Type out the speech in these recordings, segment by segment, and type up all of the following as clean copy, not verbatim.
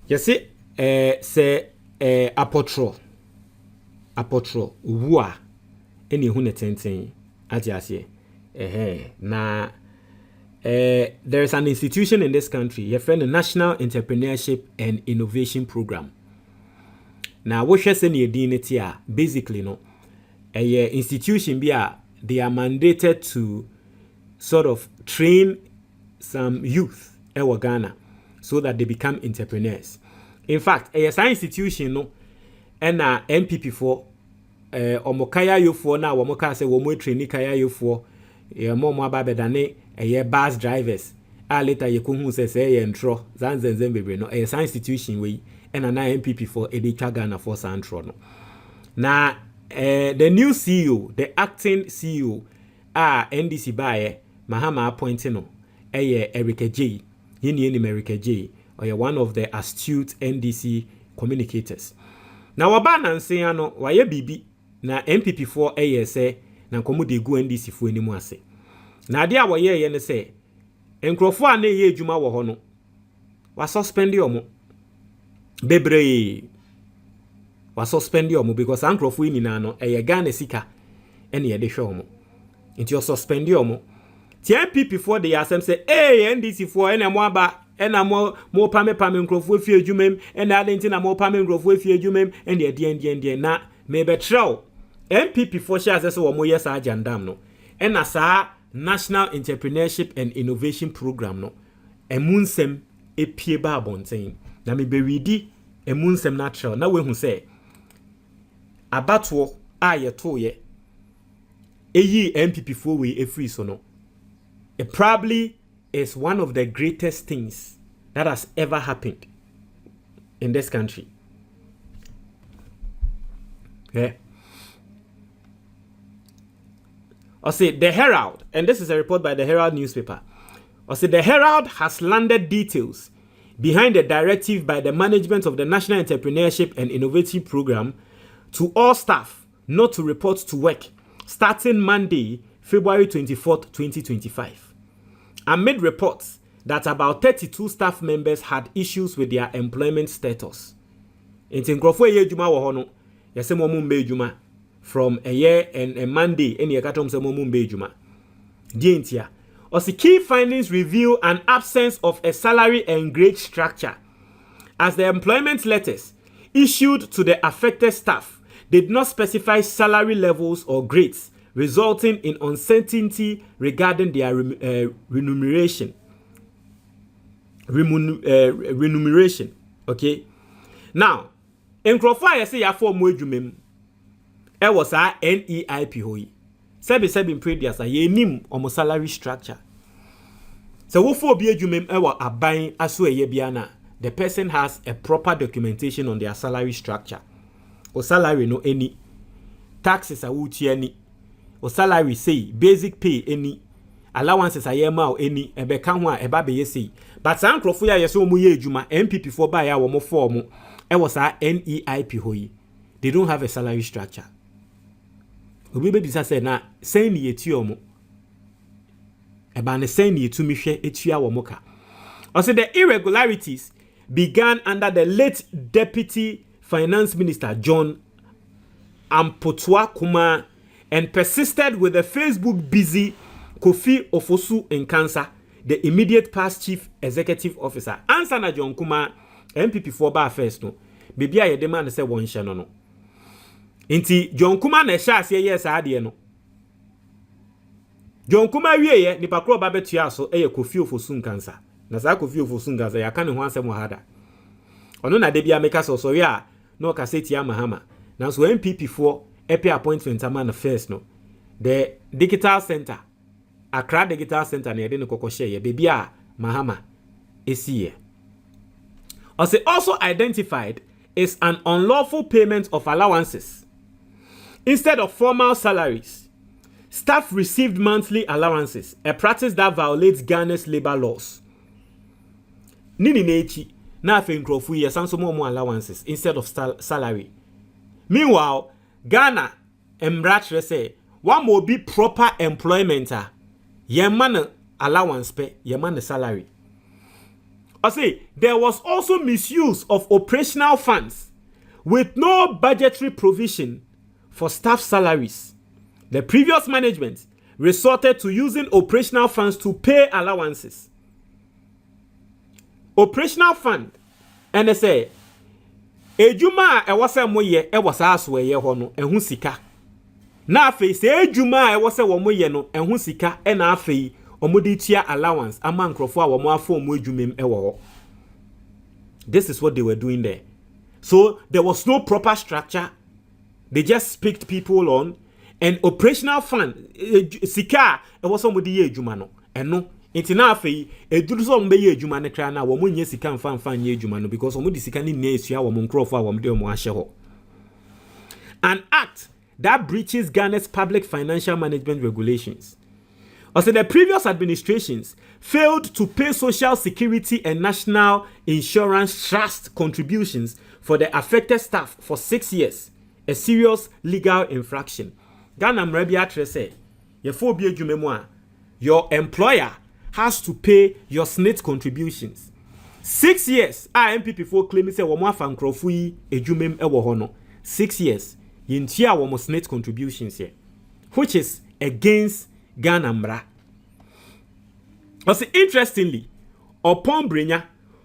You see, say apotro wua any hune tenten atiase na there is an institution in this country, your friend, the National Entrepreneurship and Innovation Program. Now, what she say near dignity basically no a institution be they are mandated to sort of train some youth in Ghana so that they become entrepreneurs. In fact, a science institution no and NPP for omokaya yo for na womoka say womo train kaya yo for mo ababedane bus drivers later you hu say entro zanzenzen bebre no a science institution we and na NPP for editwa Ghana for Santro no. Na the new CEO, the acting CEO NDC by Mahama appointing no Erica J. Yini America J. Or one of the astute NDC communicators. Now wabana nse ano waye bibi na NPP for say na nkomo de gu NDC fo animu ase. Na ade a waye ye ne say enkrofo a na ye adwuma wo ho no wa suspend yomo bebre wa suspend yomo because enkrofo nyina no Ghana sika ene ye de hwe omo nti o suspend yomo ti NPP for the asem say NDC for ene mo aba ena mo pame nkrofo fi adwumem ena adenti na mo pame nkrofo fi adwumem ene de na me betrel NPP for share say wo mo yes agendam no ena sa National Entrepreneurship and Innovation Program no emunsem epie ba abonten na me be ready emunsem natural na we hu say abatwo aye to ye eyi NPP for we efree so no it probably is one of the greatest things that has ever happened in this country. Yeah. I say the Herald, and this is a report by the Herald newspaper. I say the Herald has landed details behind the directive by the management of the National Entrepreneurship and Innovation Program to all staff not to report to work starting Monday, February 24th, 2025. Amid reports that about 32 staff members had issues with their employment status. In Tinkrofo ye juma wo hono, yase mo mumbe juma from a year and a Monday any akatom se mo mumbe juma. Dientia. Osi key findings reveal an absence of a salary and grade structure, as the employment letters issued to the affected staff did not specify salary levels or grades, resulting in uncertainty regarding their remuneration. Remuneration. Okay. Now, in Crawford, say ya for more jumem. It was our NEIP hoi. Sebi previous a ye nim omo salary structure. So wo for be jumem ewa abain aso eye biana. The person has a proper documentation on their salary structure. O salary no any taxes a wuti any. O salary say basic pay any allowances ayema o any ebeka ho a eba be yesi but san krofo ya yeso mu ye adwuma NPP for ba ya wo mo form e was a NEIP hoyi. They don't have a salary structure. Obi be bisa say na sen ni etu omo eba ne sen ni etu mi hwe etua wo moka. O say the irregularities began under the late Deputy Finance Minister John Ampotwa Kuma and persisted with the Facebook busy Kofi Ofosu Nkansa, the immediate past chief executive officer. Answer na John Kuma NPP for bar first no. Baby I demand say one share no. Inti John Kuma na sha ase yes ade no. John Kuma wie ye nipa kro ba betua so Kofi Ofosu Nkansa. Na sa Kofi Ofosu Nkansa ya kan ho asem hada. Ono na de bia meka so so ya no kaseti amahama. Na so NPP for EP appointment amana first no. The digital center Accra Digital Center na yede no kokoshe ye baby a mahama esiye. Also identified is an unlawful payment of allowances. Instead of formal salaries, staff received monthly allowances, a practice that violates Ghana's labor laws. Nini nechi na afe nkrofo ye sanso mo allowances instead of salary. Meanwhile, Ghana embratre say one will be proper employment ye man allowance pay ye man salary. I say there was also misuse of operational funds with no budgetary provision for staff salaries. The previous management resorted to using operational funds to pay allowances. Operational fund, and they say, ejuma e wasa moye e wasa aswe ye ho no ehu sika. Na afei se ejuma e wasa wo moye no ehu sika e na afei omodi tia allowance ama nkrofo a wo mo afo mo ejumem e wo ho. This is what they were doing there. So there was no proper structure. They just picked people on, and operational fund sika e wasa omodi ye ejuma no eno inti na afei eduru so mbe ye ejuma ne kra na wo mo nye sika mfa nye ejuma no because omodi sika ni na esua wo mo nkrofo a wo de mo ahye ho. An act that breaches Ghana's public financial management regulations. Also, the previous administrations failed to pay social security and national insurance trust contributions for the affected staff for 6 years, a serious legal infraction. Ghana mrabia trese, your employer has to pay your SNIT contributions. 6 years, NPP for claiming say womo afankrofu yi ejumem ewo ho no. 6 years, yintia womo SNIT contributions here, which is against Ghana Mra. Also, interestingly, Opon Brenya,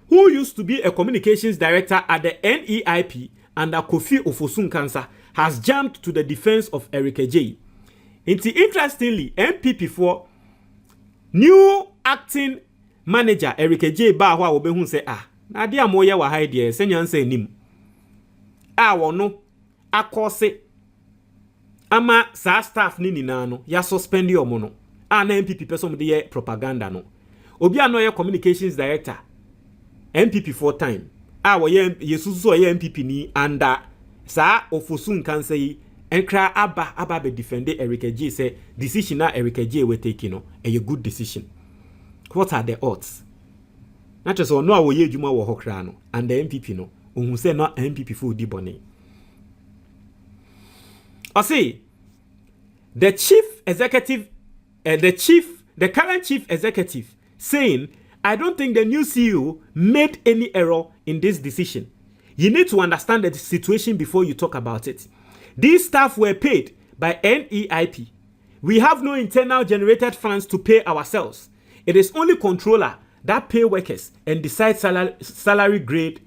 who used to be a communications director at the NEIP under Kofi Ofosun Kansa, has jumped to the defense of Eric J. Interestingly, NPP for new acting manager Eric J. Bahwa Obehun say, na dia moya wa haidie, senyan se nim. Wono, akose, ama sa staff nini nano, ya suspendi omono. Na NPP person de propaganda no. Obi ano ye communications director. NPP for time. Wo ye yesusu ye NPP ni anda sa Ofosun kan say enkra aba be defend Eric J say decision na Eric J we take no a good decision. What are the odds? Na just no a wo ye adwuma wo hokra no and the NPP no ohun say no NPP for di bone. I say the current chief executive saying, I don't think the new CEO made any error in this decision. You need to understand the situation before you talk about it. These staff were paid by NEIP. We have no internal generated funds to pay ourselves. It is only controller that pay workers and decide salary grade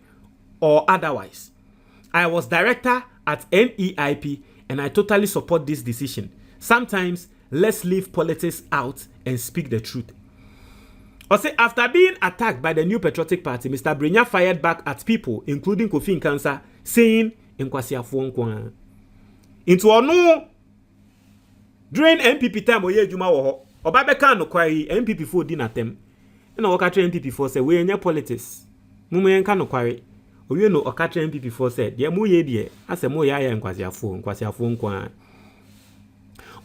or otherwise. I was director at NEIP and I totally support this decision. Sometimes let's leave politics out and speak the truth. Also, after being attacked by the New Patriotic Party, Mr. Brenya fired back at people, including Kofi Nkansa, saying, Nkwasi afuonkwa. Into ono, during NPP time, oye juma woho, obabeka no kwari, NPP 4 din atem. Ena wakatre NPP 4 say, we enye politics. Mumu yenka no kwari. Oye no okatre NPP 4 said, ye mu ye die, ase mu ya ya nkwasi afuonkwa.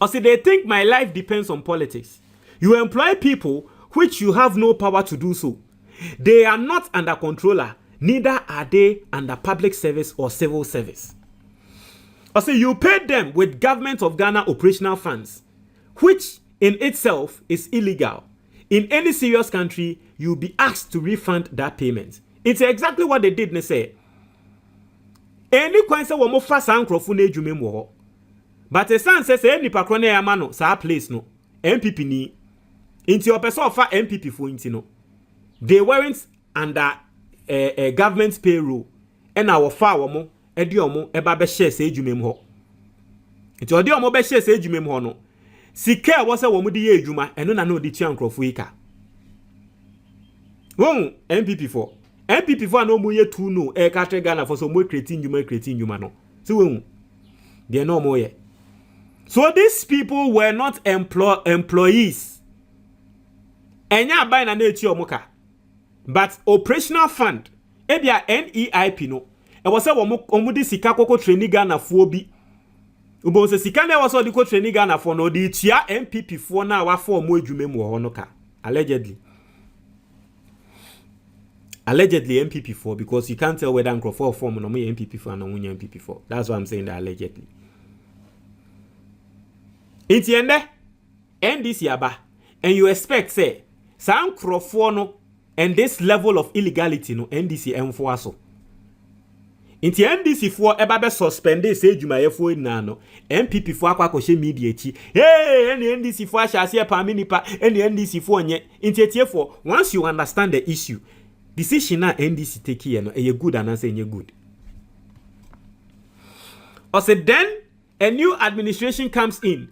Also, they think my life depends on politics. You employ people which you have no power to do so. They are not under controller, neither are they under public service or civil service. Also, you pay them with government of Ghana operational funds, which in itself is illegal. In any serious country, you'll be asked to refund that payment. It's exactly what they did, they say. Any kwanse wo mo fa san krofo na edwumem wo ho. But a son says any pakrone ya mano sa place no NPP ni into your person of NPP for intino. They weren't under a government payroll and our fa womo ediomo eba be share say edwumem ho. Into odiomo be share say edwumem ho no. Sika wo se wo mo di ye edwuma eno na no di tua nkrofo ika. Won NPP for no mu ye tu no e ka tre Ghana for so mo create edwuma no. So won they no mo ye. So these people were not employees. Enya buy na eti omuka. But operational fund, ebia NEIP no. E was say omu di sika koko training Ghana fo bi. Ubo se sika na was di ko training Ghana fo no di tia NPP fo na wa fo omu adwumem wo ho no ka. Allegedly NPP for, because you can't tell whether Nkrofo form no me NPP for and no NPP for. That's why I'm saying that allegedly. Inti ende NDC aba and you expect say some Nkrofo no And this level of illegality, no, NDC enforce. Inti NDC for eba suspended say jumayefo na no NPP for akwa media chi hey any NDC for ashase pa minipa any NDC for nye inti for once you understand the issue decision na NDC take here no e good and say good. Also then a new administration comes in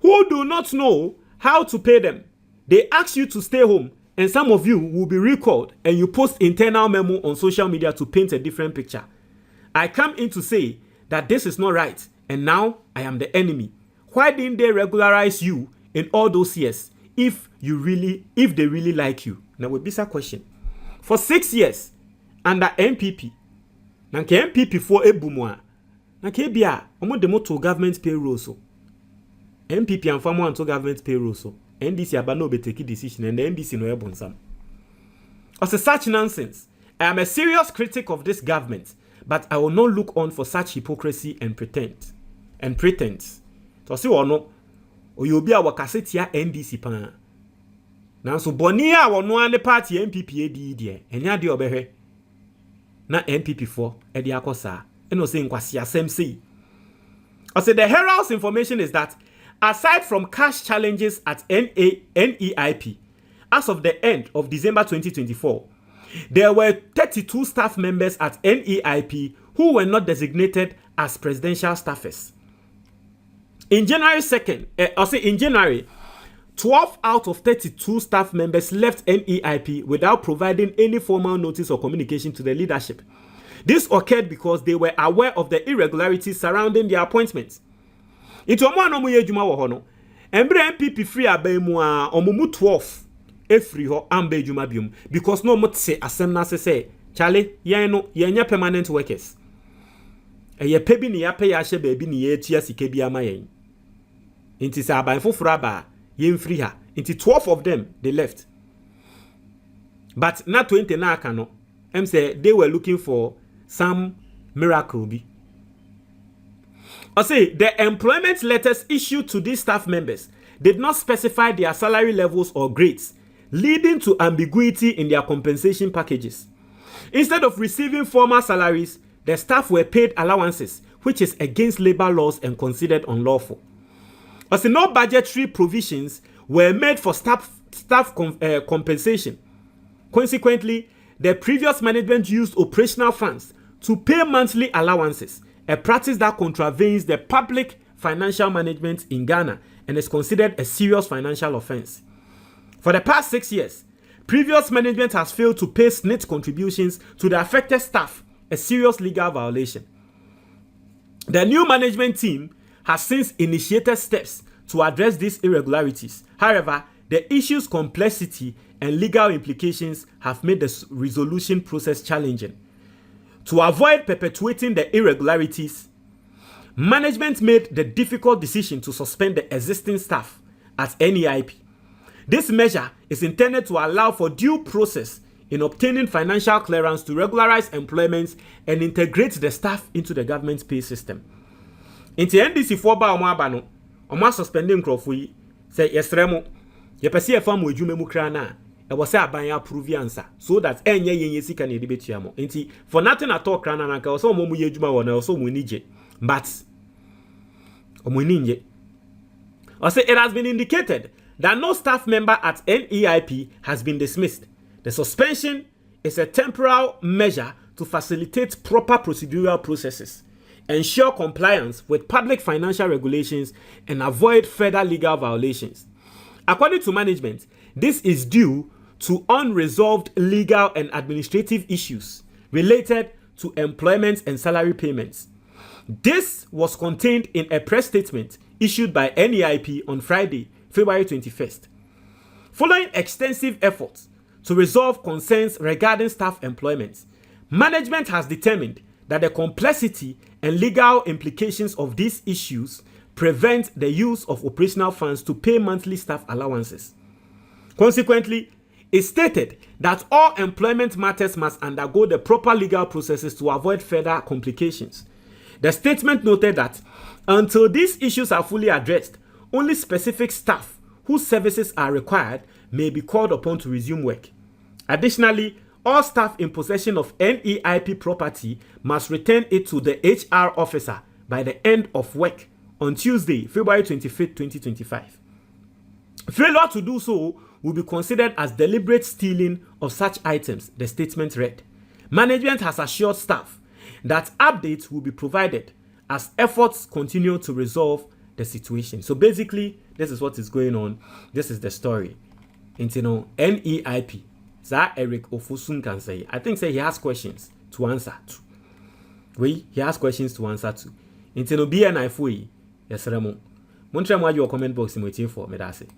who do not know how to pay them. They ask you to stay home and some of you will be recalled and you post internal memo on social media to paint a different picture. I come in to say that this is not right and now I am the enemy. Why didn't they regularize you in all those years if they really like you? Now we bisa question. For 6 years under NPP, nanke NPP for ebumwa, nanke bia omo demo to government payroll so. NPP and farmer to government payroll so. NDC abano be take decision and the NDC no ebonsam. Also such nonsense. I am a serious critic of this government. But I will not look on for such hypocrisy and pretense. So see or no, or you'll be our cassetia NDC pan. Now so Bonia or no the party NPP AD and ya de obehe. Na NPP for Ediakosa. And no saying kwasia same say. I said the Herald's information is that aside from cash challenges at NEIP, as of the end of December 2024. There were 32 staff members at NEIP who were not designated as presidential staffers. In January 12 out of 32 staff members left NEIP without providing any formal notice or communication to the leadership. This occurred because they were aware of the irregularities surrounding their appointments. Into NPP free abemua omumu 12 efri ho ambe juma bium because no mot say asem na say chale yen no yenya permanent workers ye pebi ni ya pay ya hye ba bi ni ye tua sika bi ama yen inti sa aban foforo aba yen free ha inti 12 of them they left but na 20 na aka no em say they were looking for some miracle bi. I say the employment letters issued to these staff members did not specify their salary levels or grades, leading to ambiguity in their compensation packages. Instead of receiving formal salaries, the staff were paid allowances, which is against labor laws and considered unlawful. As no budgetary provisions were made for staff compensation. Consequently, the previous management used operational funds to pay monthly allowances, a practice that contravenes the public financial management in Ghana and is considered a serious financial offense. For the past 6 years, previous management has failed to pay SNIT contributions to the affected staff, a serious legal violation. The new management team has since initiated steps to address these irregularities. However, the issue's complexity and legal implications have made the resolution process challenging. To avoid perpetuating the irregularities, management made the difficult decision to suspend the existing staff at NEIP. This measure is intended to allow for due process in obtaining financial clearance to regularize employments and integrate the staff into the government pay system. In the NDC for ba omo aba no, omo suspending crofo yi say yesremo ye pese e fam wadwuma mu kra na e wo say aban approve answer so that enye yen sika na edibetua mo. Nti for nothing at all kra na nka wo say omo mu ye adwuma wo na wo so mu nije but omo ni nje. I say it has been indicated that no staff member at NEIP has been dismissed. The suspension is a temporal measure to facilitate proper procedural processes, ensure compliance with public financial regulations, and avoid further legal violations. According to management, this is due to unresolved legal and administrative issues related to employment and salary payments. This was contained in a press statement issued by NEIP on Friday, February 21st. Following extensive efforts to resolve concerns regarding staff employment, management has determined that the complexity and legal implications of these issues prevent the use of operational funds to pay monthly staff allowances. Consequently, it stated that all employment matters must undergo the proper legal processes to avoid further complications. The statement noted that until these issues are fully addressed, only specific staff whose services are required may be called upon to resume work. Additionally, all staff in possession of NEIP property must return it to the HR officer by the end of work on Tuesday, February 25th, 2025. Failure to do so will be considered as deliberate stealing of such items, the statement read. Management has assured staff that updates will be provided as efforts continue to resolve the situation. So basically, this is what is going on. This is the story. NEIP. Sir Eric Ofosun can say. I think he has questions to answer to. He has questions to answer to. BNI for yes, Remo. Montreal, your comment box in for me. That's it.